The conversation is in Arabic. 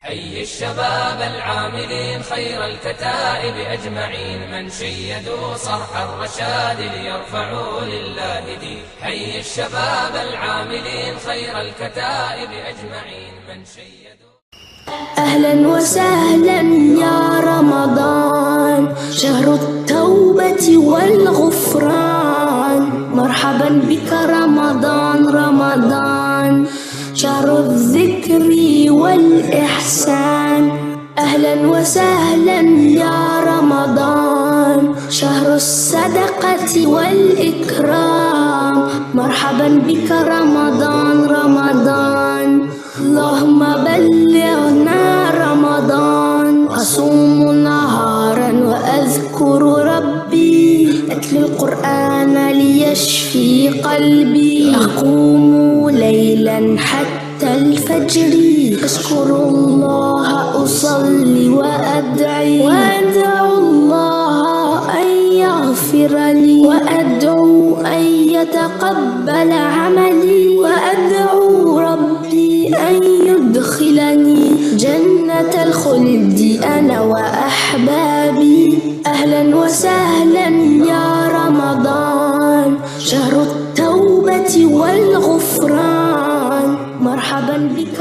حي الشباب العاملين خير الكتائب أجمعين، من شيدوا صرح الرشاد ليرفعوا لله دين. حي الشباب العاملين خير الكتائب أجمعين، من شيدوا. أهلا وسهلا يا رمضان، شهر التوبة والغفران. مرحبا بك رمضان رمضان، شهر الذكر والإحسان. أهلا وسهلا يا رمضان، شهر الصدقة والإكرام. مرحبا بك رمضان رمضان، اللهم بلغنا رمضان. أصوم نهارا وأذكر ربي، أتلو القرآن ليشفي قلبي. أقوم ليلا حتى الفجر، أشكر الله أصلي وأدعو الله أن يغفر لي، وأدعو أن يتقبل عملي، وأدعو ربي أن يدخلني جنة الخلد أنا وأحبابي. أهلا وسهلا يا رمضان، شهر التوبة والغفران. مرحبا بك